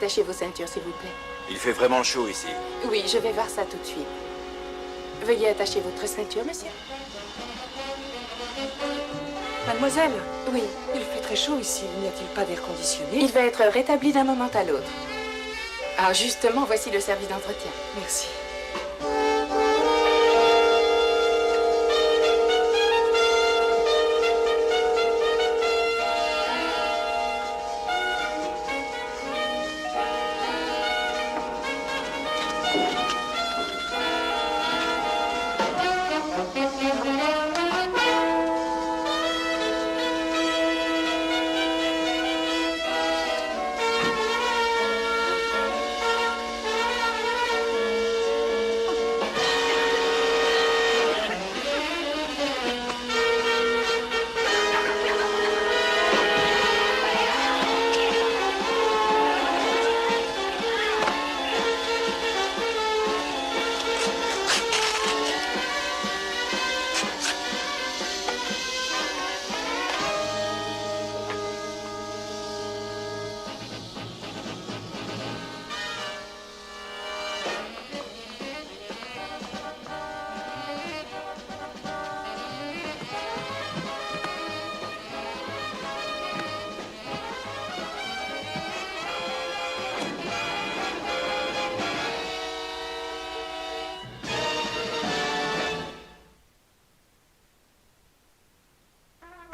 attachez vos ceintures, s'il vous plaît. Il fait vraiment chaud ici. Oui, je vais voir ça tout de suite. Veuillez attacher votre ceinture, monsieur. Mademoiselle, Oui. il fait très chaud ici. N'y a-t-il pas d'air conditionné? Il va être rétabli d'un moment à l'autre. Alors justement, voici le service d'entretien. Merci.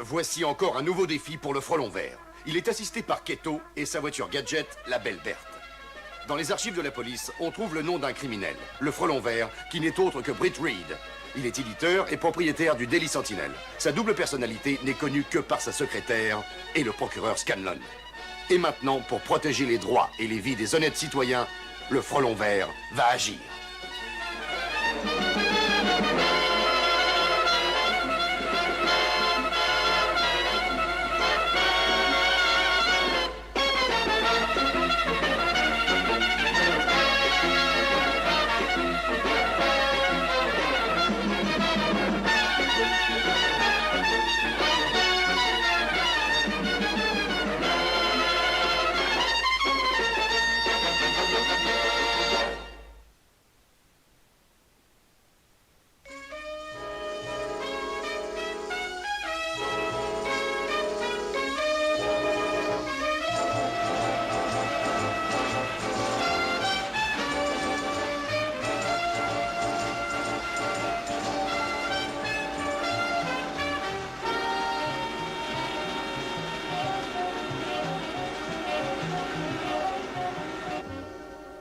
Voici encore un nouveau défi pour le Frelon Vert. Il est assisté par Keto et sa voiture gadget, la Belle Berthe. Dans les archives de la police, on trouve le nom d'un criminel, le Frelon Vert, qui n'est autre que Britt Reed. Il est éditeur et propriétaire du Daily Sentinel. Sa double personnalité n'est connue que par sa secrétaire et le procureur Scanlon. Et maintenant, pour protéger les droits et les vies des honnêtes citoyens, le Frelon Vert va agir.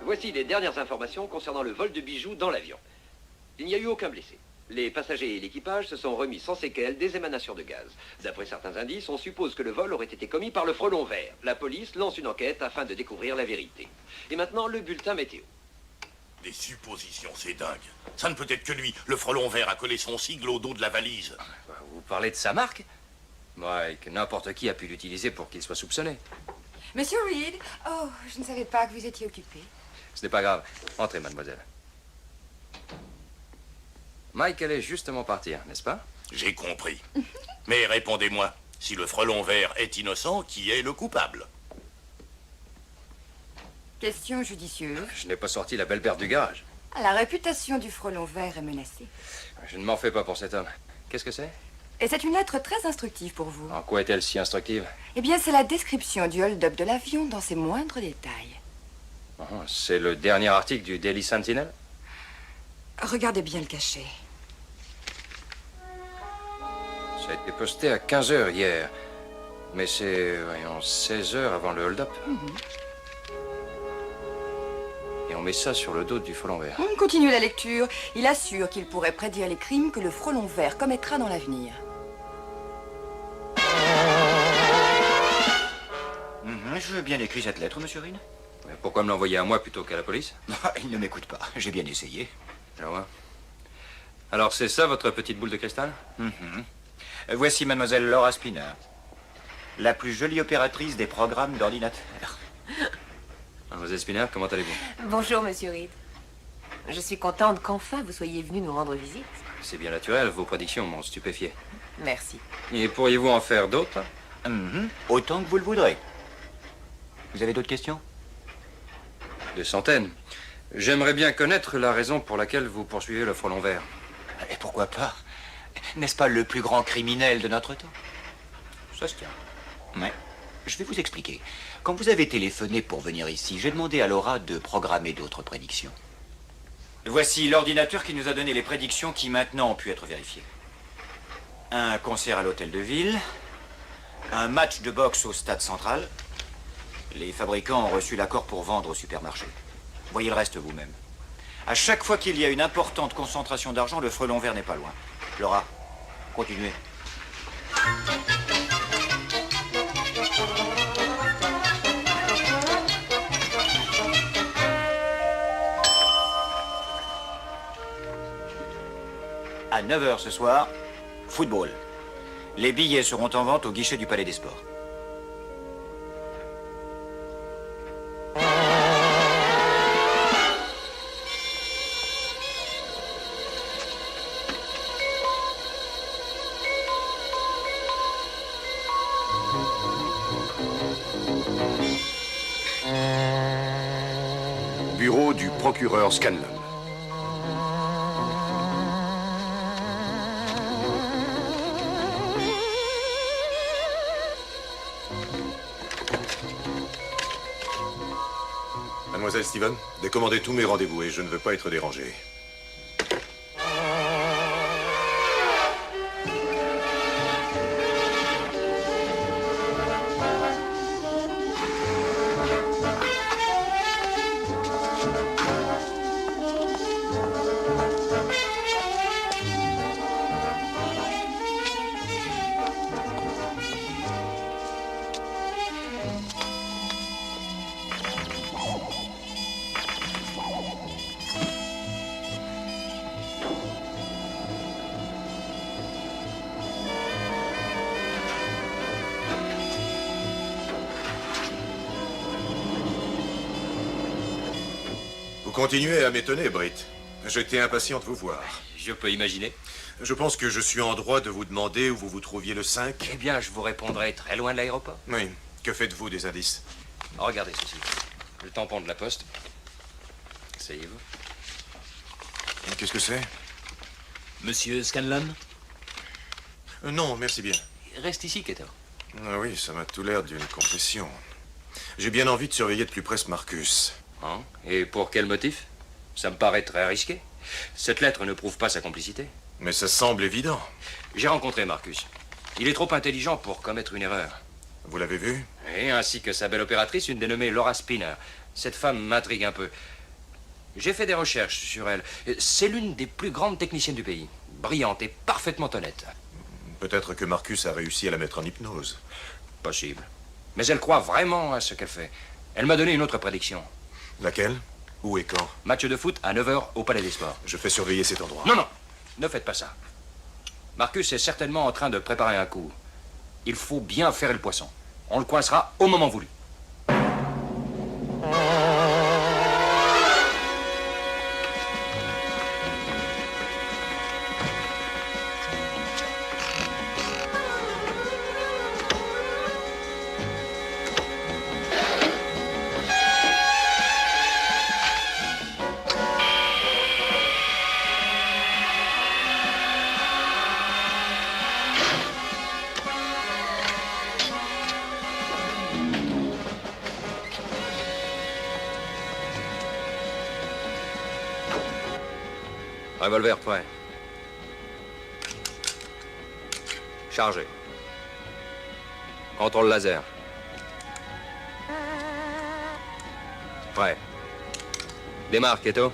Voici les dernières informations concernant le vol de bijoux dans l'avion. Il n'y a eu aucun blessé. Les passagers et l'équipage se sont remis sans séquelles des émanations de gaz. D'après certains indices, on suppose que le vol aurait été commis par le Frelon Vert. La police lance une enquête afin de découvrir la vérité. Et maintenant, le bulletin météo. Des suppositions, c'est dingue. Ça ne peut être que lui. Le Frelon Vert a collé son sigle au dos de la valise. Vous parlez de sa marque? Ouais, que n'importe qui a pu l'utiliser pour qu'il soit soupçonné. Monsieur Reed, oh, je ne savais pas que vous étiez occupé. Ce n'est pas grave. Entrez, mademoiselle. Mike allait justement partir, n'est-ce pas? J'ai compris. Mais répondez-moi, si le Frelon Vert est innocent, qui est le coupable? Question judicieuse. Je n'ai pas sorti la Belle Berthe du garage. La réputation du Frelon Vert est menacée. Je ne m'en fais pas pour cet homme. Qu'est-ce que c'est? Et c'est une lettre très instructive pour vous. En quoi est-elle si instructive? Eh bien, c'est la description du hold-up de l'avion dans ses moindres détails. Oh, c'est le dernier article du Daily Sentinel? Regardez bien le cachet. Ça a été posté à 15 h hier. Mais c'est, voyons, 16 h avant le hold-up. Et on met ça sur le dos du Frelon Vert. On continue la lecture. Il assure qu'il pourrait prédire les crimes que le Frelon Vert commettra dans l'avenir. Je veux bien écrire cette lettre, monsieur Reed. Mais pourquoi me l'envoyer à moi plutôt qu'à la police? Il ne m'écoute pas. J'ai bien essayé. Je vois. Alors c'est ça votre petite boule de cristal? Voici mademoiselle Laura Spinner, la plus jolie opératrice des programmes d'ordinateur. Mademoiselle Spinner, comment allez-vous? Bonjour, monsieur Reed. Je suis contente qu'enfin vous soyez venu nous rendre visite. C'est bien naturel, vos prédictions m'ont stupéfié. Merci. Et pourriez-vous en faire d'autres? Autant que vous le voudrez. Vous avez d'autres questions? Des centaines. J'aimerais bien connaître la raison pour laquelle vous poursuivez le frelon vert. Et pourquoi pas? N'est-ce pas le plus grand criminel de notre temps? Ça se tient. Mais je vais vous expliquer. Quand vous avez téléphoné pour venir ici, j'ai demandé à Laura de programmer d'autres prédictions. Voici l'ordinateur qui nous a donné les prédictions qui maintenant ont pu être vérifiées. Un concert à l'hôtel de ville, un match de boxe au stade central. Les fabricants ont reçu l'accord pour vendre au supermarché. Voyez le reste vous-même. À chaque fois qu'il y a une importante concentration d'argent, le frelon vert n'est pas loin. Laura, continuez. À 9 h ce soir, football. Les billets seront en vente au guichet du Palais des Sports. Bureau du procureur Scanlon. Mademoiselle Steven, décommandez tous mes rendez-vous et je ne veux pas être dérangé. Vous continuez à m'étonner, Britt. J'étais impatient de vous voir. Je peux imaginer. Je pense que je suis en droit de vous demander où vous vous trouviez le 5. Eh bien, je vous répondrai très loin de l'aéroport. Oui. Que faites-vous des indices? Regardez ceci. Le tampon de la poste. Asseyez-vous. Qu'est-ce que c'est? Monsieur Scanlon? Non, merci bien. Reste ici, Keto. Ah oui, ça m'a tout l'air d'une confession. J'ai bien envie de surveiller de plus près ce Marcus. Hein? Et pour quel motif? Ça me paraît très risqué. Cette lettre ne prouve pas sa complicité. Mais ça semble évident. J'ai rencontré Marcus. Il est trop intelligent pour commettre une erreur. Vous l'avez vu? Et ainsi que sa belle opératrice, une dénommée Laura Spinner. Cette femme m'intrigue un peu. J'ai fait des recherches sur elle. C'est l'une des plus grandes techniciennes du pays. Brillante et parfaitement honnête. Peut-être que Marcus a réussi à la mettre en hypnose. Possible. Mais elle croit vraiment à ce qu'elle fait. Elle m'a donné une autre prédiction. Laquelle? Où et quand? Match de foot à 9 h au Palais des Sports. Je fais surveiller cet endroit. Non, non, ne faites pas ça. Marcus est certainement en train de préparer un coup. Il faut bien faire le poisson. On le coincera au moment voulu. Revolver prêt. Chargé. Contrôle laser. Prêt. Démarre, Keto.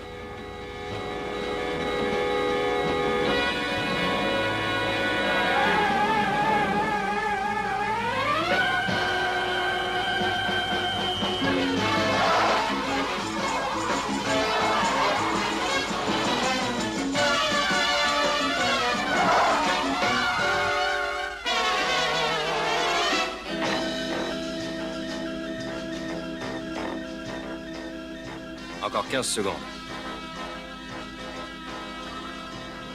Encore 15 secondes.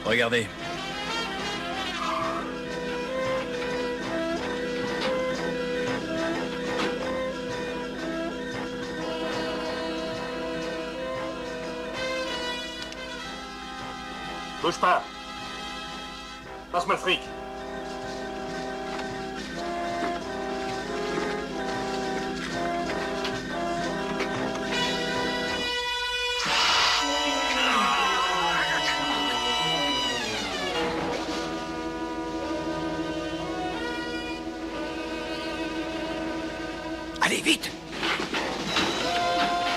Regardez. Bouge pas. Passe-moi le fric. Allez, vite!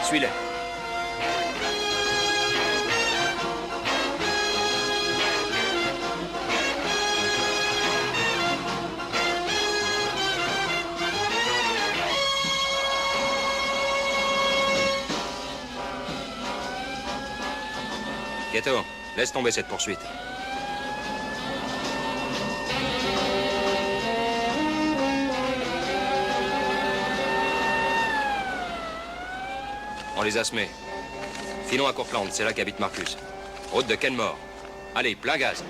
Suis-le. Kato, laisse tomber cette poursuite. On les a semés. Filons à Courtland, c'est là qu'habite Marcus. Route de Kenmore. Allez, plein gaz.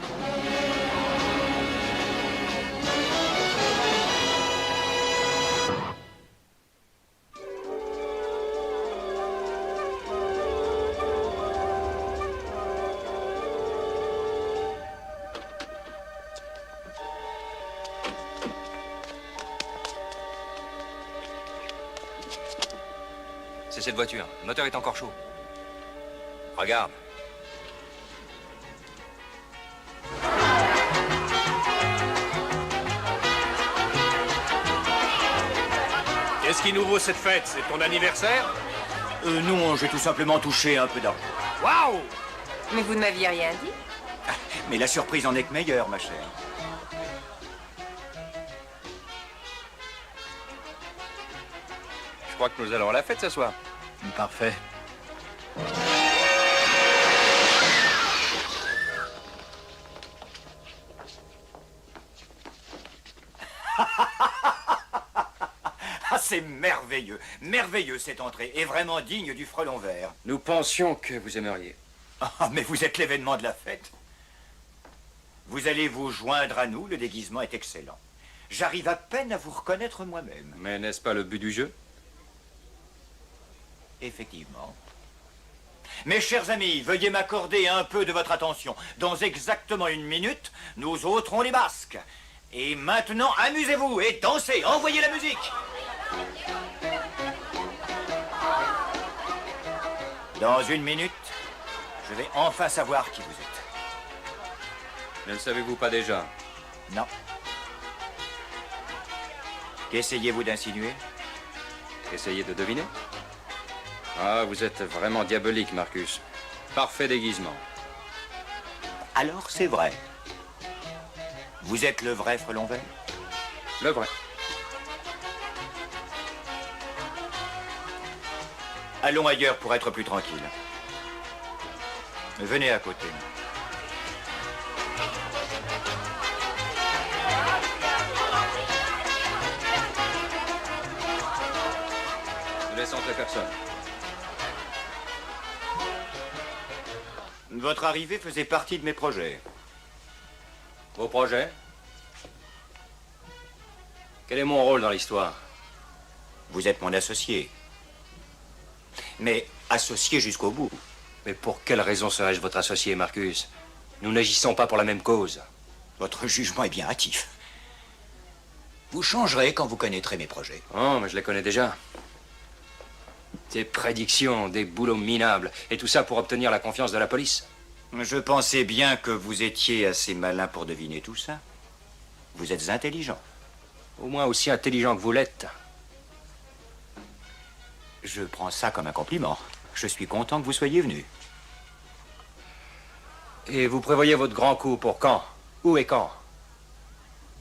C'est cette voiture. Le moteur est encore chaud. Regarde. Qu'est-ce qui nous vaut cette fête? C'est ton anniversaire? Non, j'ai tout simplement touché un peu d'argent. Waouh! Mais vous ne m'aviez rien dit. Mais la surprise en est que meilleure, ma chère. Je crois que nous allons à la fête ce soir. Parfait. Ah, c'est merveilleux. Merveilleux, cette entrée. Et vraiment digne du frelon vert. Nous pensions que vous aimeriez. Ah, mais vous êtes l'événement de la fête. Vous allez vous joindre à nous, le déguisement est excellent. J'arrive à peine à vous reconnaître moi-même. Mais n'est-ce pas le but du jeu? Effectivement. Mes chers amis, veuillez m'accorder un peu de votre attention. Dans exactement 1 minute, nous ôterons les masques. Et maintenant, amusez-vous et dansez. Envoyez la musique. Dans 1 minute, je vais enfin savoir qui vous êtes. Ne le savez-vous pas déjà? Non. Qu'essayez-vous d'insinuer? Essayez de deviner. Ah, vous êtes vraiment diabolique, Marcus. Parfait déguisement. Alors c'est vrai. Vous êtes le vrai frelon vert? Le vrai. Allons ailleurs pour être plus tranquille. Venez à côté. Ne laisse entrer personne. Votre arrivée faisait partie de mes projets. Vos projets? Quel est mon rôle dans l'histoire? Vous êtes mon associé. Mais associé jusqu'au bout. Mais pour quelle raison serais-je votre associé, Marcus? Nous n'agissons pas pour la même cause. Votre jugement est bien hâtif. Vous changerez quand vous connaîtrez mes projets. Oh, mais je les connais déjà. Des prédictions, des boulots minables, et tout ça pour obtenir la confiance de la police. Je pensais bien que vous étiez assez malin pour deviner tout ça. Vous êtes intelligent. Au moins aussi intelligent que vous l'êtes. Je prends ça comme un compliment. Je suis content que vous soyez venu. Et vous prévoyez votre grand coup pour quand? Où et quand?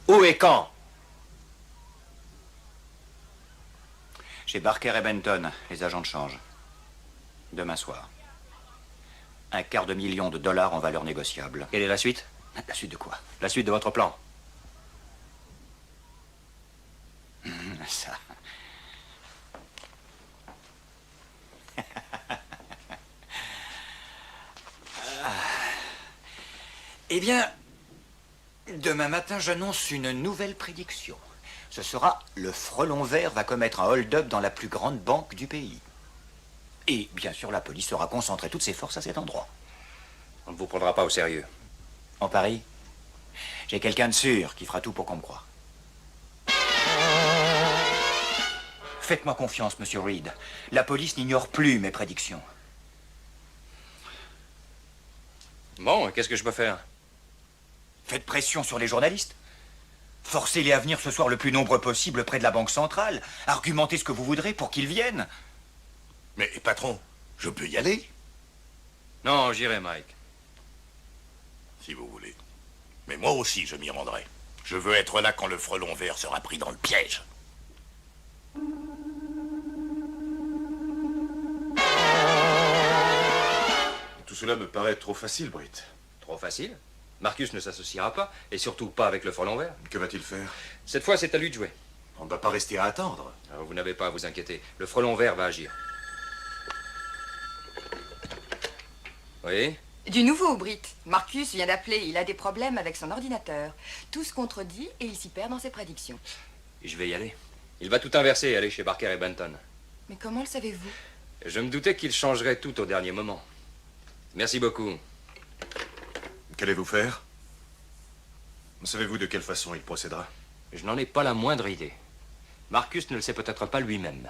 Où et quand? Chez Barker et Benton, les agents de change. Demain soir. $250 000 en valeur négociable. Quelle est la suite? La suite de quoi? La suite de votre plan. Ça. Eh bien, demain matin, j'annonce une nouvelle prédiction. Ce sera le frelon vert va commettre un hold-up dans la plus grande banque du pays. Et bien sûr, la police aura concentré toutes ses forces à cet endroit. On ne vous prendra pas au sérieux. En Paris? J'ai quelqu'un de sûr qui fera tout pour qu'on me croie. Faites-moi confiance, monsieur Reed. La police n'ignore plus mes prédictions. Bon, qu'est-ce que je peux faire? Faites pression sur les journalistes. Forcez-les à venir ce soir le plus nombreux possible près de la Banque centrale. Argumentez ce que vous voudrez pour qu'ils viennent. Mais, patron, je peux y aller? Non, j'irai, Mike. Si vous voulez. Mais moi aussi, je m'y rendrai. Je veux être là quand le frelon vert sera pris dans le piège. Tout cela me paraît trop facile, Britt. Trop facile? Marcus ne s'associera pas, et surtout pas avec le frelon vert. Que va-t-il faire? Cette fois, c'est à lui de jouer. On ne va pas rester à attendre. Alors, vous n'avez pas à vous inquiéter. Le frelon vert va agir. Oui? Du nouveau, Britt. Marcus vient d'appeler. Il a des problèmes avec son ordinateur. Tout se contredit et il s'y perd dans ses prédictions. Je vais y aller. Il va tout inverser et aller chez Barker et Benton. Mais comment le savez-vous? Je me doutais qu'il changerait tout au dernier moment. Merci beaucoup. Qu'allez-vous faire? Savez-vous de quelle façon il procédera? Je n'en ai pas la moindre idée. Marcus ne le sait peut-être pas lui-même.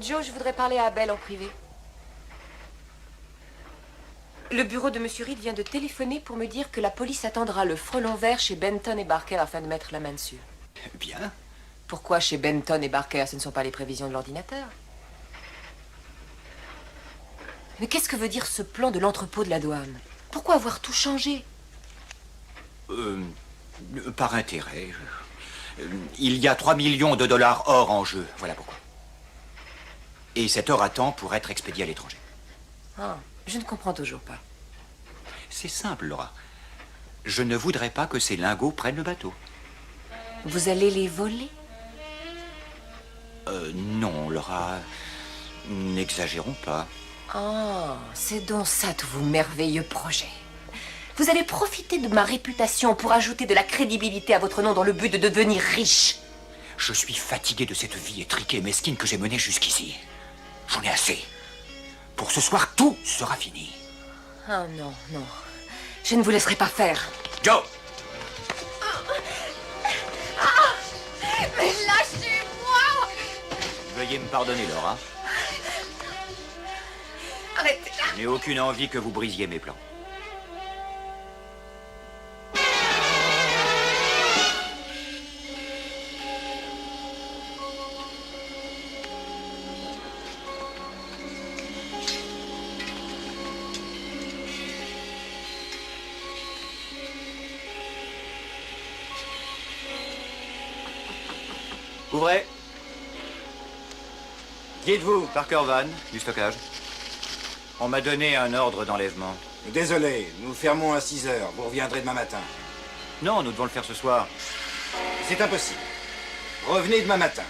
Joe, je voudrais parler à Abel en privé. Le bureau de Monsieur Reed vient de téléphoner pour me dire que la police attendra le frelon vert chez Benton et Barker afin de mettre la main dessus. Bien. Pourquoi chez Benton et Barker, ce ne sont pas les prévisions de l'ordinateur? Mais qu'est-ce que veut dire ce plan de l'entrepôt de la douane? Pourquoi avoir tout changé? Par intérêt. Il y a 3 millions de dollars or en jeu. Voilà pourquoi. Et cet or attend pour être expédié à l'étranger. Ah, je ne comprends toujours pas. C'est simple, Laura. Je ne voudrais pas que ces lingots prennent le bateau. Vous allez les voler? Non, Laura. N'exagérons pas. Oh, c'est donc ça tous vos merveilleux projets. Vous allez profiter de ma réputation pour ajouter de la crédibilité à votre nom dans le but de devenir riche. Je suis fatigué de cette vie étriquée et mesquine que j'ai menée jusqu'ici. J'en ai assez. Pour ce soir, tout sera fini. Ah non, non. Je ne vous laisserai pas faire. Joe! Mais lâchez-moi! Veuillez me pardonner, Laura. Arrêtez! Je n'ai aucune envie que vous brisiez mes plans. Ouvrez. Qui êtes-vous? Parker Van, du stockage. On m'a donné un ordre d'enlèvement. Désolé, nous fermons à 6 heures. Vous reviendrez demain matin. Non, nous devons le faire ce soir. C'est impossible. Revenez demain matin.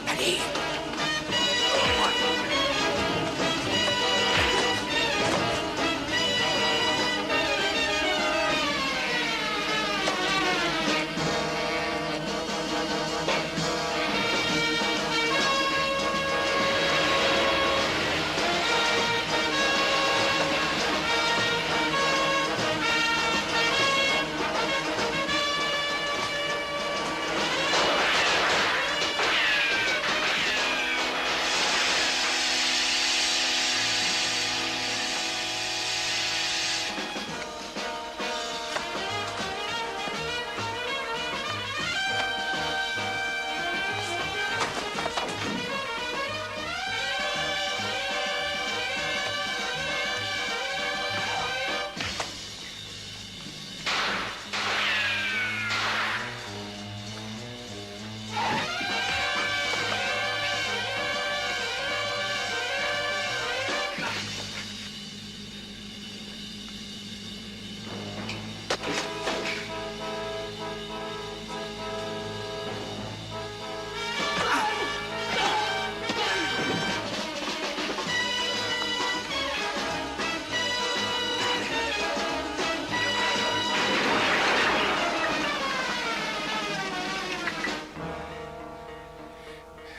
Allez, allez.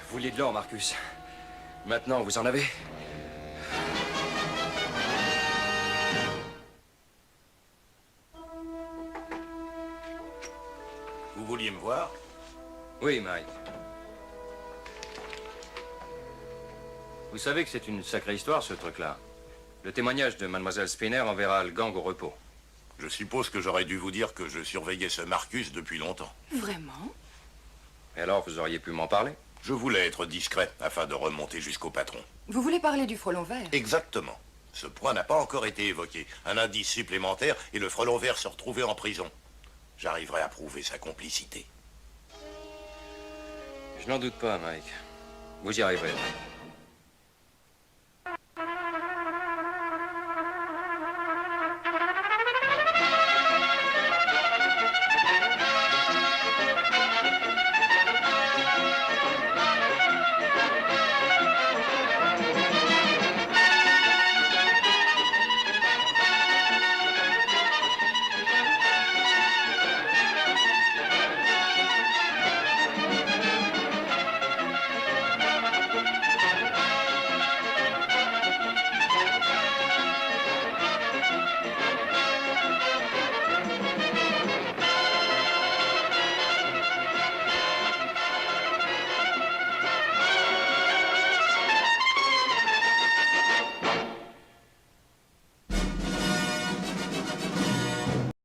Vous vouliez de l'or, Marcus. Maintenant, vous en avez? Vous vouliez me voir? Oui, Mike. Vous savez que c'est une sacrée histoire, ce truc-là. Le témoignage de Mademoiselle Spinner enverra le gang au repos. Je suppose que j'aurais dû vous dire que je surveillais ce Marcus depuis longtemps. Vraiment? Et alors, vous auriez pu m'en parler? Je voulais être discret afin de remonter jusqu'au patron. Vous voulez parler du frelon vert? Exactement. Ce point n'a pas encore été évoqué. Un indice supplémentaire et le frelon vert se retrouvait en prison. J'arriverai à prouver sa complicité. Je n'en doute pas, Mike. Vous y arriverez.